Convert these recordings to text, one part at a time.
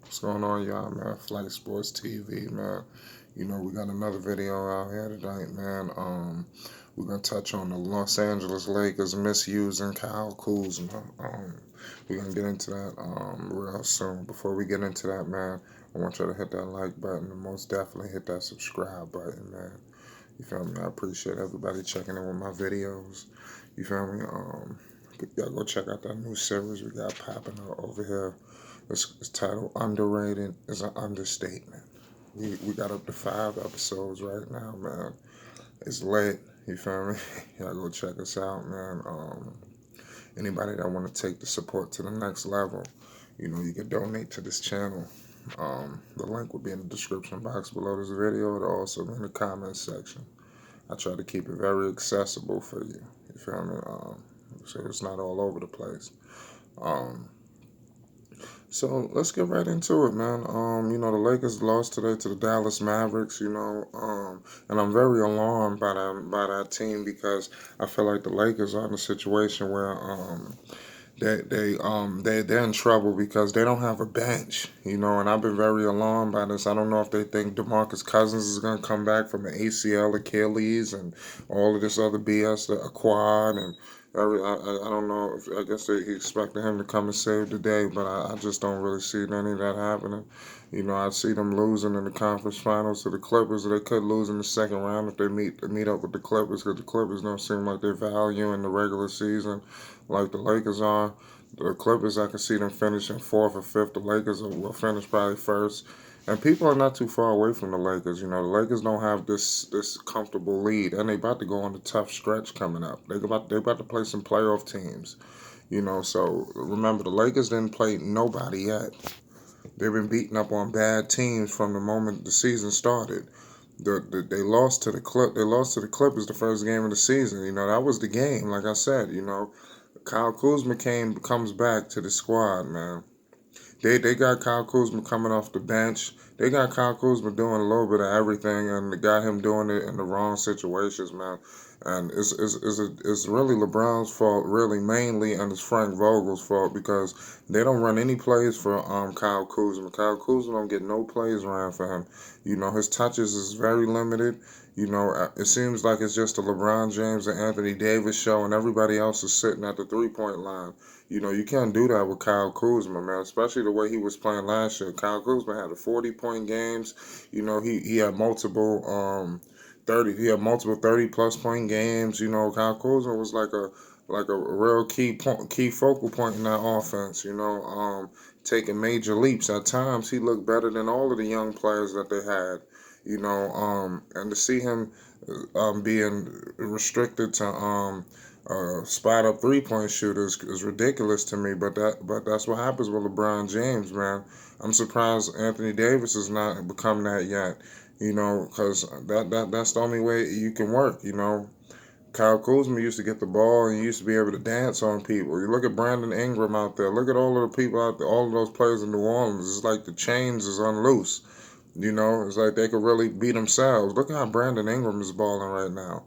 What's going on, y'all, man? Flight Sports TV, man. You know, we got another video out here tonight, man. We're gonna touch on the Los Angeles Lakers misusing Kyle Kuzma. We're gonna get into that real soon. Before we get into that, man, I want you to hit that like button and most definitely hit that subscribe button, man. You feel me? I appreciate everybody checking in with my videos. You feel me? Y'all go check out that new series we got popping over here. It's titled Underrated is an Understatement. We got up to 5 episodes right now, man. It's late, you feel me? Y'all go check us out, man. Anybody that want to take the support to the next level, you know, you can donate to this channel. The link will be in the description box below this video. It'll also be in the comment section. I try to keep it very accessible for you. You feel me? So it's not all over the place. Um, So let's get right into it, man. The Lakers lost today to the Dallas Mavericks, and I'm very alarmed by that team because I feel like the Lakers are in a situation where they're in trouble because they don't have a bench, and I've been very alarmed by this. I don't know if they think DeMarcus Cousins is gonna come back from an ACL, Achilles, and all of this other BS, a quad, and I don't know. I guess he expected him to come and save the day, but I just don't really see any of that happening. I see them losing in the conference finals to the Clippers. They could lose in the second round if they meet up with the Clippers, because the Clippers don't seem like they value in the regular season like the Lakers are. The Clippers, I can see them finishing fourth or fifth. The Lakers will finish probably first. And people are not too far away from the Lakers. The Lakers don't have this comfortable lead, and they about to go on a tough stretch coming up. They about to play some playoff teams. So remember, the Lakers didn't play nobody yet. They've been beating up on bad teams from the moment the season started. They lost to the Clippers the first game of the season. That was the game. Like I said, Kyle Kuzma comes back to the squad, man. They got Kyle Kuzma coming off the bench. They got Kyle Kuzma doing a little bit of everything, and they got him doing it in the wrong situations, man. And it's really LeBron's fault, really mainly, and it's Frank Vogel's fault because they don't run any plays for Kyle Kuzma. Kyle Kuzma don't get no plays ran for him. His touches is very limited. It seems like it's just the LeBron James and Anthony Davis show, and everybody else is sitting at the 3-point line. You can't do that with Kyle Kuzma, man, especially the way he was playing last year. Kyle Kuzma had 40-point games. He had multiple 30-plus point games. Kyle Kuzma was like a real key focal point in that offense. Taking major leaps. At times, he looked better than all of the young players that they had. And to see him being restricted to spot up 3-point shooters is ridiculous to me. But that's what happens with LeBron James, man. I'm surprised Anthony Davis has not become that yet. Because that's the only way you can work. Kyle Kuzma used to get the ball and used to be able to dance on people. You look at Brandon Ingram out there. Look at all of the people out there, all of those players in New Orleans. It's like the chains is unloose. It's like they could really beat themselves. Look at how Brandon Ingram is balling right now.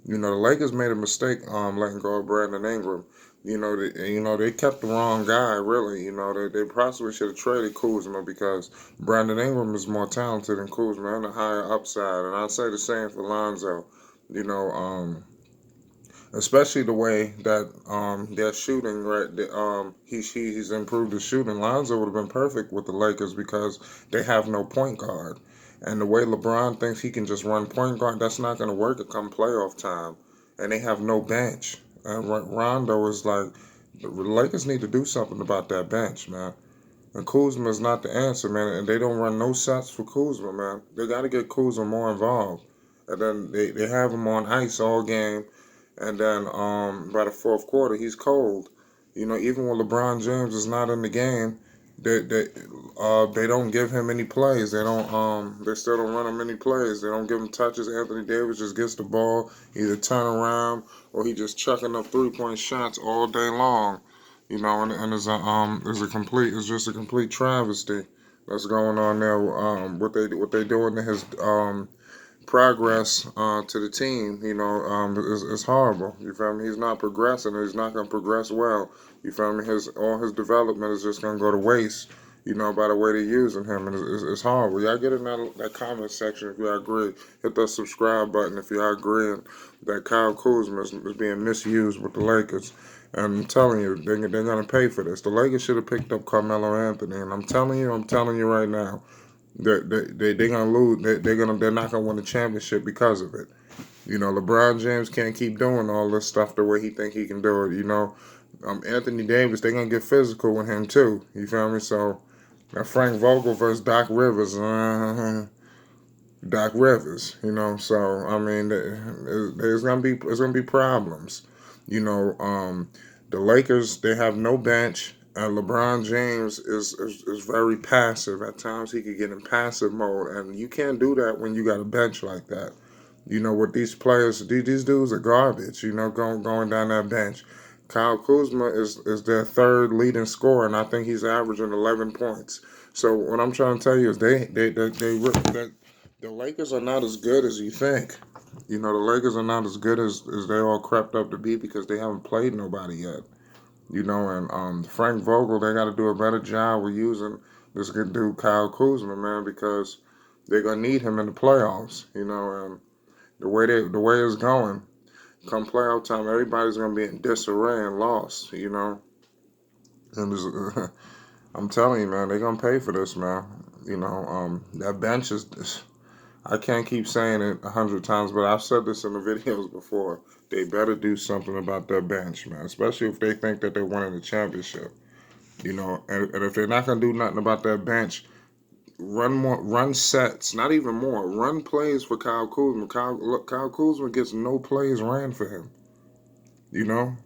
The Lakers made a mistake letting go of Brandon Ingram. They kept the wrong guy, really. They possibly should have traded Kuzma because Brandon Ingram is more talented than Kuzma and a higher upside. And I'd say the same for Lonzo. You know, Especially the way that they're shooting, right? He's improved his shooting. Lonzo would have been perfect with the Lakers because they have no point guard, and the way LeBron thinks he can just run point guard, that's not going to work at come playoff time, and they have no bench. And Rondo is like, the Lakers need to do something about that bench, man. And Kuzma is not the answer, man. And they don't run no sets for Kuzma, man. They got to get Kuzma more involved. And then they have him on ice all game. And then by the fourth quarter, he's cold. Even when LeBron James is not in the game, they don't give him any plays. They still don't run him any plays. They don't give him touches. Anthony Davis just gets the ball, either turn around or he just chucking up 3-point shots all day long. And it's just a complete travesty that's going on there. What they doing to his progress to the team, is horrible. You feel me? He's not progressing. He's not going to progress well. You feel me? All his development is just going to go to waste. by the way they're using him. And it's horrible. Y'all get in that comment section if y'all agree. Hit that subscribe button if y'all agree that Kyle Kuzma is being misused with the Lakers. And I'm telling you, they're going to pay for this. The Lakers should have picked up Carmelo Anthony. And I'm telling you right now, they're going to lose. They're not going to win the championship because of it. LeBron James can't keep doing all this stuff the way he think he can do it. Anthony Davis, they're going to get physical with him too. You feel me? So, Frank Vogel versus Doc Rivers. Doc Rivers, So I mean, there's gonna be problems. The Lakers, they have no bench, and LeBron James is very passive. At times, he could get in passive mode, and you can't do that when you got a bench like that. With these players, these dudes are garbage. Going down that bench. Kyle Kuzma is their third leading scorer, and I think he's averaging 11 points. So what I'm trying to tell you is the Lakers are not as good as you think. The Lakers are not as good as they all crept up to be because they haven't played nobody yet. And Frank Vogel, they got to do a better job with using this good dude Kyle Kuzma, man, because they're gonna need him in the playoffs. And the way it's going, come playoff time, everybody's gonna be in disarray and lost. And I'm telling you, man, they're gonna pay for this, man. That bench is. I can't keep saying it 100 times, but I've said this in the videos before. They better do something about their bench, man. Especially if they think that they're winning the championship. And if they're not gonna do nothing about their bench, run sets, not even more. Run plays for Kyle Kuzma. Kyle Kuzma gets no plays ran for him. You know,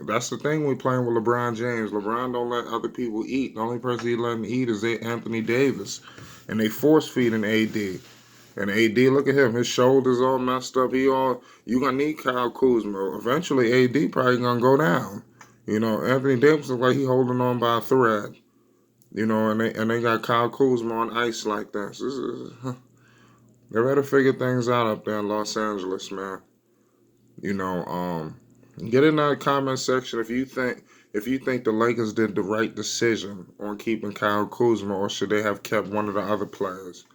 that's the thing when playing with LeBron James. LeBron don't let other people eat. The only person he let him eat is Anthony Davis, and they force feeding AD. And AD, look at him. His shoulders all messed up. You gonna need Kyle Kuzma. Eventually, AD probably gonna go down. Anthony Davis looks like he holding on by a thread. And they got Kyle Kuzma on ice like this. They better figure things out up there in Los Angeles, man. You know, get in that comment section if you think the Lakers did the right decision on keeping Kyle Kuzma, or should they have kept one of the other players.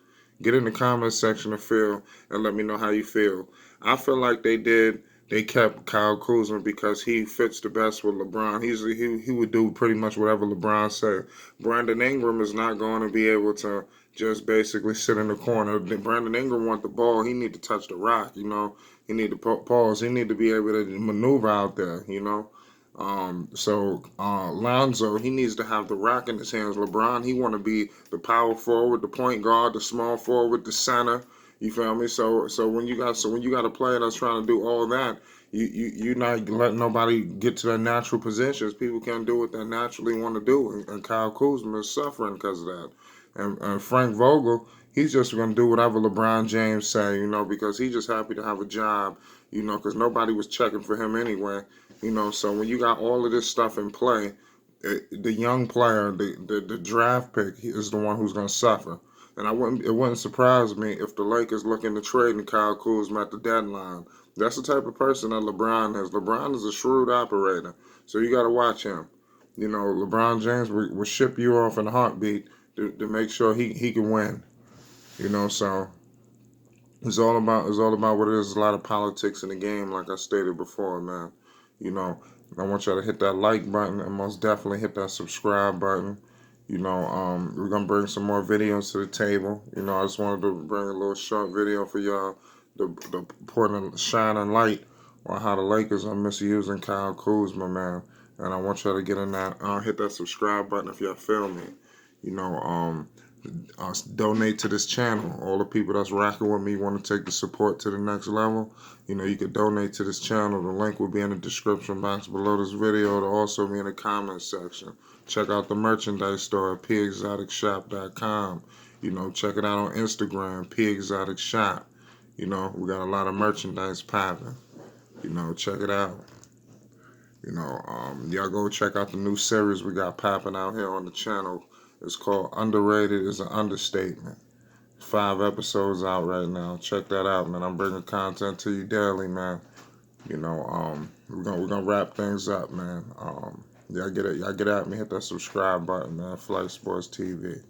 Get in the comment section and let me know how you feel. I feel like they did. They kept Kyle Kuzma because he fits the best with LeBron. He would do pretty much whatever LeBron said. Brandon Ingram is not going to be able to just basically sit in the corner. Brandon Ingram want the ball. He need to touch the rock. He need to pause. He need to be able to maneuver out there. So Lonzo, he needs to have the rock in his hands. LeBron, he want to be the power forward, the point guard, the small forward, the center. You feel me? So when you got a player that's trying to do all that, you not letting nobody get to their natural positions. People can't do what they naturally want to do, and Kyle Kuzma is suffering because of that. And Frank Vogel, he's just going to do whatever LeBron James say, because he's just happy to have a job, because nobody was checking for him anyway. So when you got all of this stuff in play, the young player, the draft pick is the one who's going to suffer. And it wouldn't surprise me if the Lakers look into trading Kyle Kuzma at the deadline. That's the type of person that LeBron is. LeBron is a shrewd operator, so you got to watch him. LeBron James will ship you off in a heartbeat to make sure he can win. So it's all about what it is. There's a lot of politics in the game, like I stated before, man. I want y'all to hit that like button and most definitely hit that subscribe button. We're gonna bring some more videos to the table. I just wanted to bring a little short video for y'all to put shining light on how the Lakers are misusing Kyle Kuzma, man. And I want y'all to get in that, hit that subscribe button if y'all feel me. Donate to this channel. All the people that's rocking with me want to take the support to the next level. You can donate to this channel. The link will be in the description box below this video. It'll also be in the comment section. Check out the merchandise store at pexoticshop.com. Check it out on Instagram, pexoticshop. We got a lot of merchandise popping. Check it out. Y'all go check out the new series we got popping out here on the channel. It's called Underrated is an Understatement. 5 episodes out right now. Check that out, man. I'm bringing content to you daily, man. We're gonna wrap things up, man. Y'all get it. Y'all get at me. Hit that subscribe button, man. Flight Sports TV.